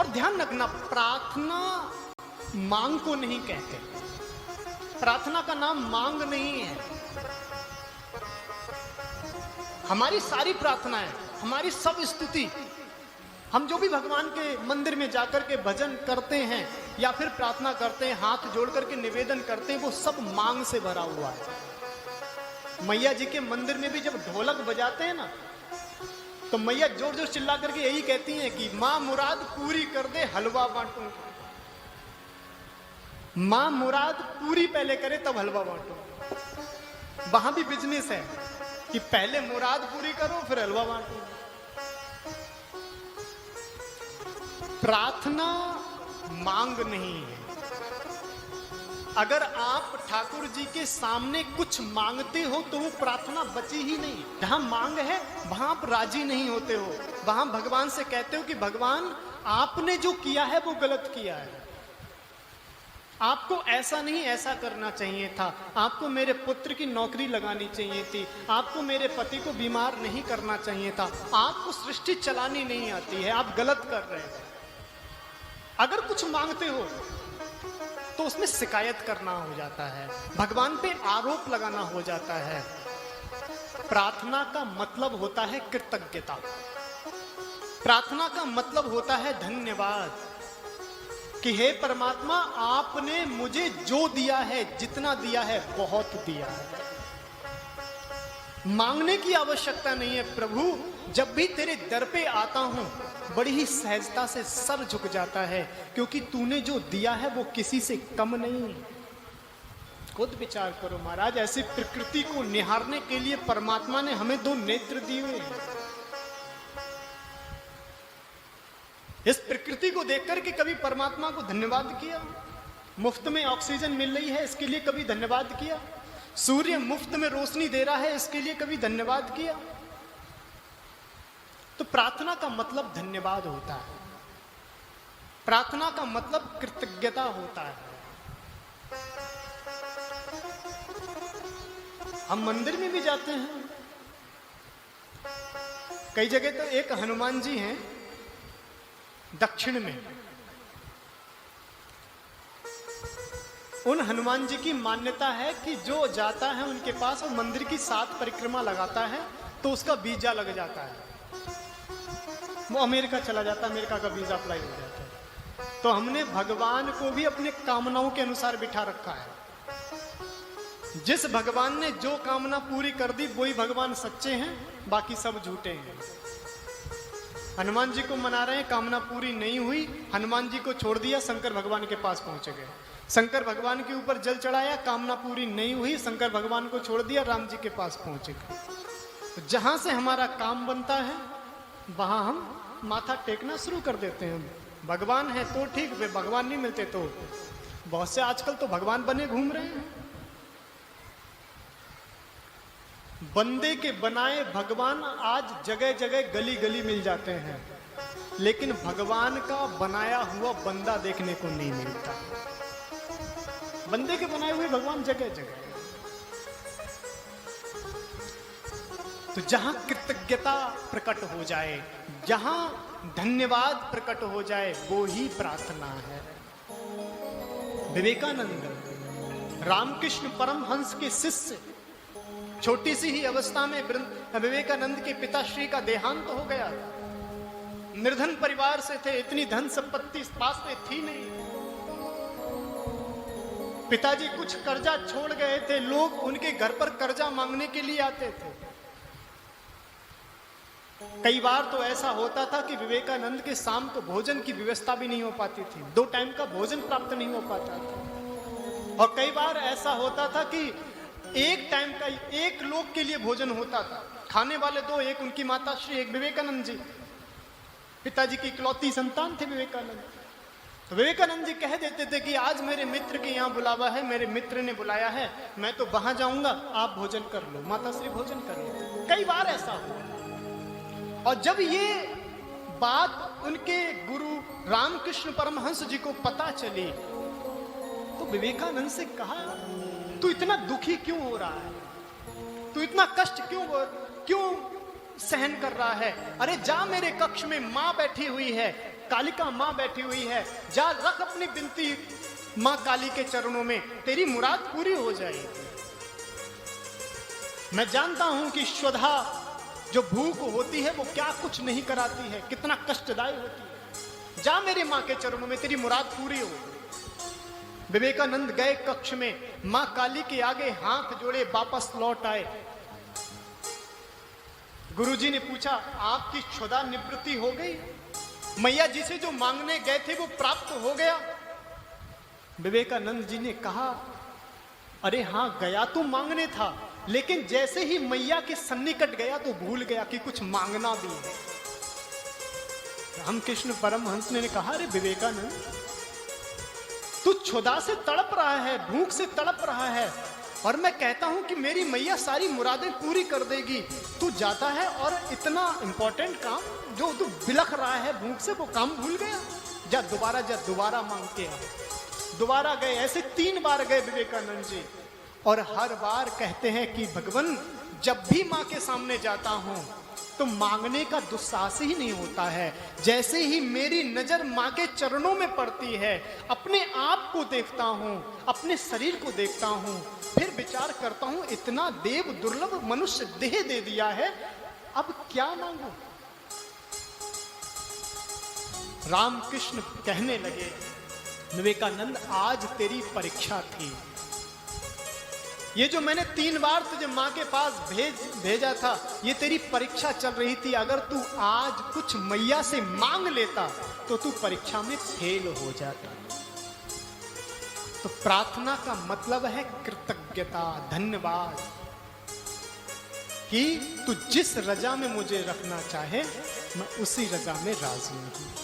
और ध्यान रखना, प्रार्थना मांग को नहीं कहते, प्रार्थना का नाम मांग नहीं है। हमारी सारी प्रार्थनाएं, हमारी सब स्तुति, हम जो भी भगवान के मंदिर में जाकर के भजन करते हैं या फिर प्रार्थना करते हैं, हाथ जोड़ करके निवेदन करते हैं, वो सब मांग से भरा हुआ है। मैया जी के मंदिर में भी जब ढोलक बजाते हैं ना, तो मैया जोर जोर चिल्ला करके यही कहती हैं कि मां मुराद पूरी कर दे, हलवा बांटू। मां मुराद पूरी पहले करे तब हलवा बांटो। वहां भी बिजनेस है कि पहले मुराद पूरी करो फिर हलवा बांटो। प्रार्थना मांग नहीं है। अगर आप ठाकुर जी के सामने कुछ मांगते हो तो वो प्रार्थना बची ही नहीं। जहां मांग है वहां आप राजी नहीं होते हो, वहां भगवान से कहते हो कि भगवान आपने जो किया है वो गलत किया है, आपको ऐसा नहीं ऐसा करना चाहिए था, आपको मेरे पुत्र की नौकरी लगानी चाहिए थी, आपको मेरे पति को बीमार नहीं करना चाहिए था, आपको सृष्टि चलानी नहीं आती है, आप गलत कर रहे हैं। अगर कुछ मांगते हो तो उसमें शिकायत करना हो जाता है, भगवान पे आरोप लगाना हो जाता है। प्रार्थना का मतलब होता है कृतज्ञता, प्रार्थना का मतलब होता है धन्यवाद, कि हे परमात्मा आपने मुझे जो दिया है, जितना दिया है, बहुत दिया है। मांगने की आवश्यकता नहीं है प्रभु, जब भी तेरे दर पे आता हूं बड़ी ही सहजता से सर झुक जाता है, क्योंकि तूने जो दिया है वो किसी से कम नहीं। खुद विचार करो महाराज, ऐसी प्रकृति को निहारने के लिए परमात्मा ने हमें 2 नेत्र दिए हुए हैं। इस प्रकृति को देख करके कभी परमात्मा को धन्यवाद किया? मुफ्त में ऑक्सीजन मिल रही है इसके लिए कभी धन्यवाद किया? सूर्य मुफ्त में रोशनी दे रहा है इसके लिए कभी धन्यवाद किया? तो प्रार्थना का मतलब धन्यवाद होता है, प्रार्थना का मतलब कृतज्ञता होता है। हम मंदिर में भी जाते हैं, कई जगह तो एक हनुमान जी हैं दक्षिण में, उन हनुमान जी की मान्यता है कि जो जाता है उनके पास और मंदिर की 7 परिक्रमा लगाता है तो उसका वीजा लग जाता है, वो अमेरिका चला जाता है, अमेरिका का वीजा अप्लाई हो जाता है। तो हमने भगवान को भी अपने कामनाओं के अनुसार बिठा रखा है। जिस भगवान ने जो कामना पूरी कर दी वही भगवान सच्चे हैं, बाकी सब झूठे हैं। हनुमान जी को मना रहे हैं, कामना पूरी नहीं हुई, हनुमान जी को छोड़ दिया, शंकर भगवान के पास पहुंच गए। शंकर भगवान के ऊपर जल चढ़ाया, कामना पूरी नहीं हुई, शंकर भगवान को छोड़ दिया, राम जी के पास पहुंच गए। तो जहां से हमारा काम बनता है वहां हम माथा टेकना शुरू कर देते हैं। भगवान है तो ठीक, वे भगवान नहीं मिलते तो बहुत से आजकल तो भगवान बने घूम रहे हैं। बंदे के बनाए भगवान आज जगह जगह गली गली मिल जाते हैं, लेकिन भगवान का बनाया हुआ बंदा देखने को नहीं मिलता। बंदे के बनाए हुए भगवान जगह जगह। तो जहां कृतज्ञता प्रकट हो जाए, जहां धन्यवाद प्रकट हो जाए, वो ही प्रार्थना है। विवेकानंद रामकृष्ण परमहंस के शिष्य, छोटी सी ही अवस्था में विवेकानंद के पिताश्री का देहांत हो गया। निर्धन परिवार से थे, इतनी धन संपत्ति पास में थी नहीं। पिताजी कुछ कर्जा छोड़ गए थे, लोग उनके घर पर कर्जा मांगने के लिए आते थे। कई बार तो ऐसा होता था कि विवेकानंद के शाम को भोजन की व्यवस्था भी नहीं हो पाती थी, 2 टाइम का भोजन प्राप्त नहीं हो पाता था। और कई बार ऐसा होता था कि 1 टाइम का 1 लोग के लिए भोजन होता था, खाने वाले 2, एक उनकी माताश्री, एक विवेकानंद जी। पिताजी की इकलौती संतान थे विवेकानंद। तो विवेकानंद जी कह देते थे कि आज मेरे मित्र के यहाँ बुलावा है, मेरे मित्र ने बुलाया है, मैं तो वहां जाऊंगा, आप भोजन कर लो, माताश्री भोजन कर लो। कई बार ऐसा हुआ। और जब ये बात उनके गुरु रामकृष्ण परमहंस जी को पता चली तो विवेकानंद से कहा, तू इतना दुखी क्यों हो रहा है, तू इतना कष्ट क्यों सहन कर रहा है? अरे जा, मेरे कक्ष में मां बैठी हुई है, कालिका माँ बैठी हुई है, जा रख अपनी बिनती माँ काली के चरणों में, तेरी मुराद पूरी हो जाएगी। मैं जानता हूं कि श्रद्धा जो भूख होती है वो क्या कुछ नहीं कराती है, कितना कष्टदायी होती है। जा मेरी माँ के चरणों में, तेरी मुराद पूरी हो। विवेकानंद गए कक्ष में, माँ काली के आगे हाथ जोड़े वापस लौट आए। गुरुजी ने पूछा, आपकी क्षुधा निवृत्ति हो गई? मैया जी से जो मांगने गए थे वो प्राप्त हो गया? विवेकानंद जी ने कहा, अरे हां, गया तो मांगने था, लेकिन जैसे ही मैया के सन्निकट गया तो भूल गया कि कुछ मांगना भी है। रामकृष्ण परमहंस ने कहा, अरे विवेकानंद, तू क्षुधा से तड़प रहा है, भूख से तड़प रहा है, और मैं कहता हूं कि मेरी मैया सारी मुरादें पूरी कर देगी। तू जाता है और इतना इंपॉर्टेंट काम जो तू बिलख रहा है भूख से, वो काम भूल गया। जा दोबारा मांग के आ। दोबारा गए, ऐसे 3 बार गए विवेकानंद जी, और हर बार कहते हैं कि भगवान, जब भी माँ के सामने जाता हूं तो मांगने का दुस्साहस ही नहीं होता है। जैसे ही मेरी नजर माँ के चरणों में पड़ती है, अपने आप को देखता हूं, अपने शरीर को देखता हूं, फिर विचार करता हूं, इतना देव दुर्लभ मनुष्य देह दे दिया है, अब क्या मांगू? रामकृष्ण कहने लगे, विवेकानंद, आज तेरी परीक्षा थी। ये जो मैंने 3 बार तुझे माँ के पास भेजा था, ये तेरी परीक्षा चल रही थी। अगर तू आज कुछ मैया से मांग लेता तो तू परीक्षा में फेल हो जाता। तो प्रार्थना का मतलब है कृतज्ञता, धन्यवाद, कि तू जिस रजा में मुझे रखना चाहे मैं उसी रजा में राजी हूं।